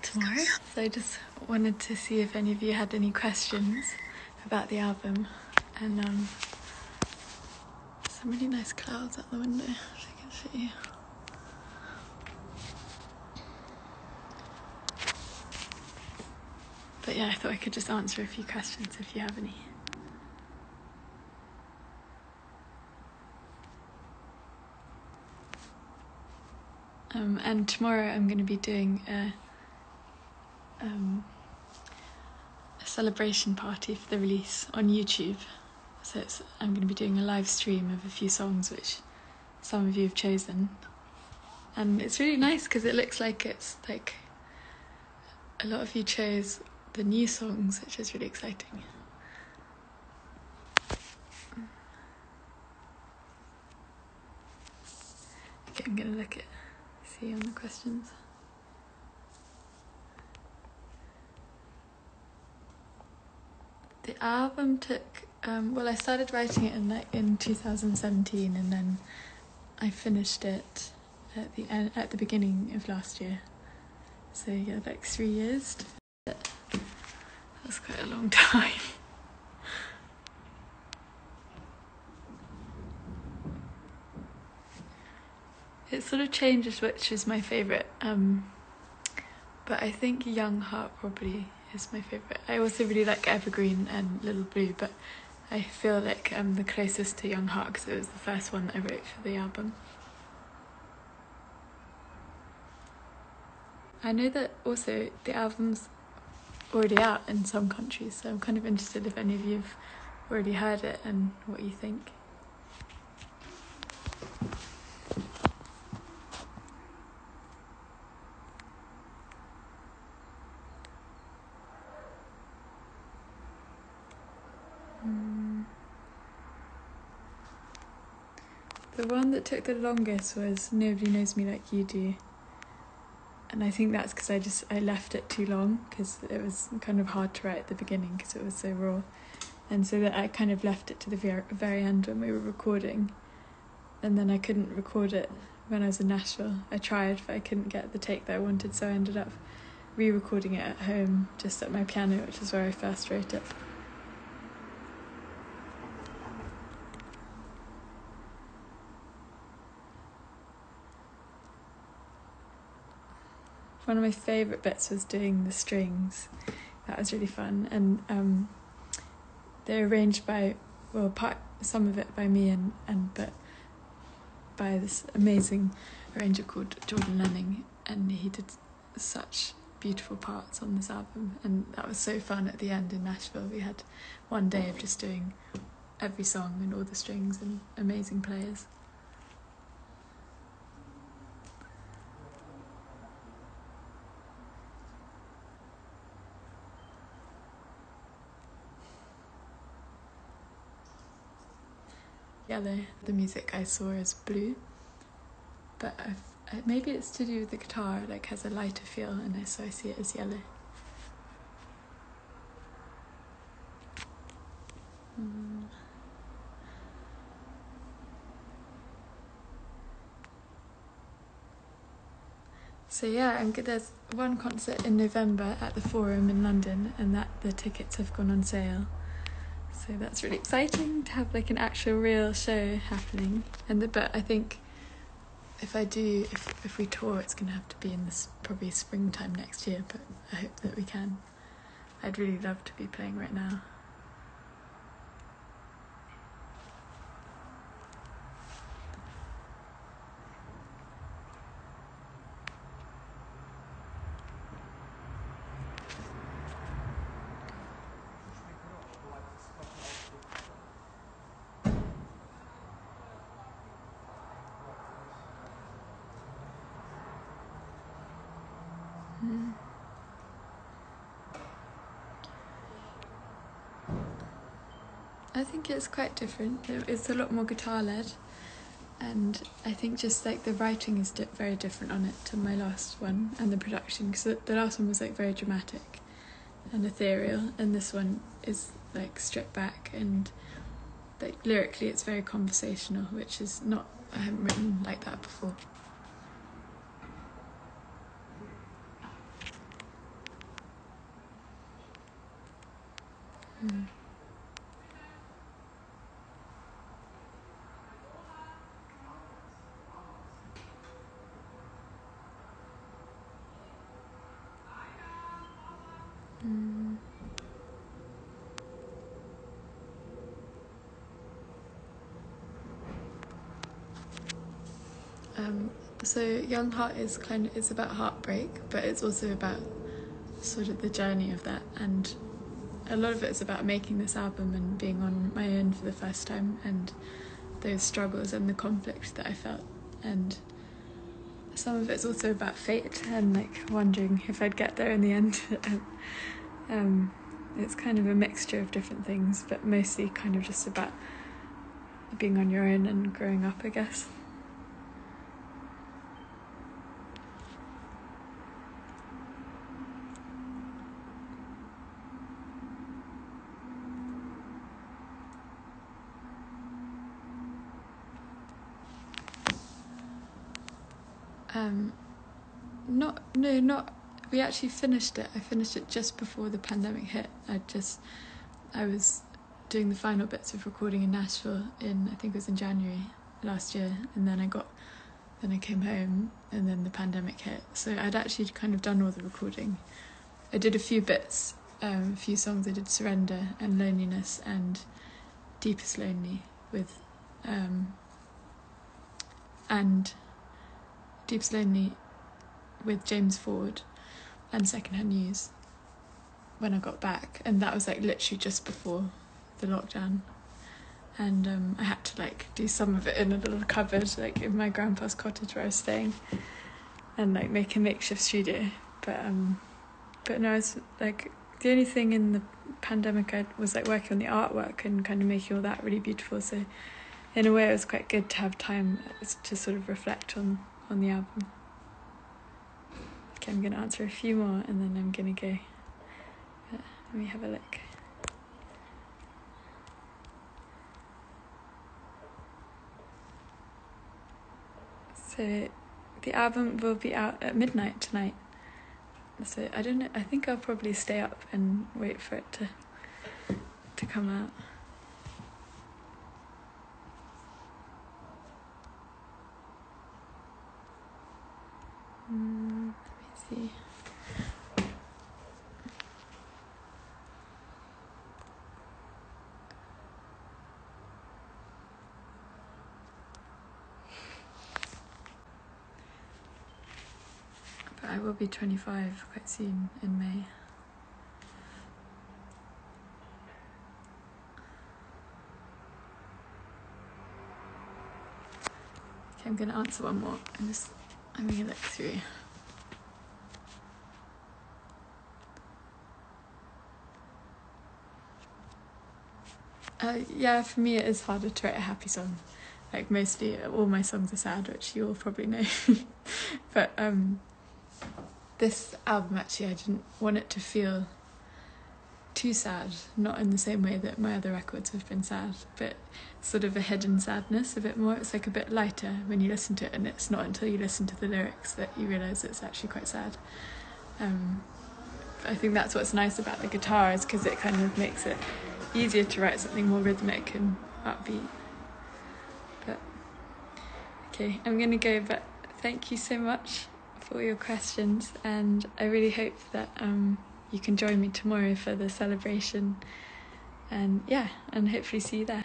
tomorrow. So I just wanted to see if any of you had any questions about the album. And some really nice clouds out the window, as you can see. But yeah, I thought I could just answer a few questions if you have any. And tomorrow I'm going to be doing a celebration party for the release on YouTube. So I'm going to be doing a live stream of a few songs which some of you have chosen. And it's really nice because it looks like it's like a lot of you chose the new songs, which is really exciting. Okay, I'm going to see on the questions. The album took, I started writing it in 2017, and then I finished it at the beginning of last year. So yeah, like 3 years. That's quite a long time. It sort of changes which is my favourite, but I think Young Heart probably is my favourite. I also really like Evergreen and Little Blue, but I feel like I'm the closest to Young Heart because it was the first one that I wrote for the album. I know that also the album's already out in some countries, so I'm kind of interested if any of you have already heard it and what you think. The one that took the longest was Nobody Knows Me Like You Do. And I think that's because I left it too long because it was kind of hard to write at the beginning because it was so raw. And so that I kind of left it to the very end when we were recording. And then I couldn't record it when I was in Nashville. I tried, but I couldn't get the take that I wanted, so I ended up re-recording it at home, just at my piano, which is where I first wrote it. One of my favourite bits was doing the strings. That was really fun. And they're arranged by, some of it by me but by this amazing arranger called Jordan Lenning. And he did such beautiful parts on this album. And that was so fun at the end in Nashville. We had one day of just doing every song and all the strings and amazing players. Yellow, the music I saw as blue, but maybe it's to do with the guitar, like has a lighter feel, and so I see it as yellow. So yeah, there's one concert in November at the Forum in London, and that the tickets have gone on sale. So that's really exciting to have like an actual real show happening. But I think if we tour, it's going to have to be in this probably springtime next year, but I hope that we can. I'd really love to be playing right now. I think it's quite different. It's a lot more guitar-led, and I think just like the writing is very different on it to my last one, and the production, because the last one was like very dramatic and ethereal, and this one is like stripped back and like lyrically it's very conversational, which is not, I haven't written like that before. Mm. Mm. So Young Heart is it's about heartbreak, but it's also about sort of the journey of that, and a lot of it is about making this album and being on my own for the first time, and those struggles and the conflict that I felt, and some of it's also about fate and like wondering if I'd get there in the end. It's kind of a mixture of different things, but mostly kind of just about being on your own and growing up, I guess. Not. We actually finished it. I finished it just before the pandemic hit. I was doing the final bits of recording in Nashville I think it was in January last year, and then I came home, and then the pandemic hit. So I'd actually kind of done all the recording. I did a few bits, a few songs. I did Surrender and Loneliness and Deepest Lonely and Deepest Lonely with James Ford and Secondhand News when I got back, and that was like literally just before the lockdown, and I had to like do some of it in a little cupboard like in my grandpa's cottage where I was staying, and like make a makeshift studio, but no, it's like the only thing in the pandemic I was like working on the artwork and kind of making all that really beautiful, so in a way it was quite good to have time to sort of reflect on the album. Okay, I'm going to answer a few more and then I'm going to go. Let me have a look. So the album will be out at midnight tonight. So I don't know, I think I'll probably stay up and wait for it to come out. Let me see. But I will be 25 quite soon in May. Okay, I'm going to answer one more. I'm going to look through. Yeah, for me it is harder to write a happy song. Like mostly all my songs are sad, which you all probably know. But this album actually I didn't want it to feel too sad, not in the same way that my other records have been sad, but sort of a hidden sadness a bit more. It's like a bit lighter when you listen to it, and it's not until you listen to the lyrics that you realise it's actually quite sad. I think that's what's nice about the guitar, is because it kind of makes it easier to write something more rhythmic and upbeat. But okay, I'm going to go, but thank you so much for all your questions, and I really hope that you can join me tomorrow for the celebration, and hopefully see you there.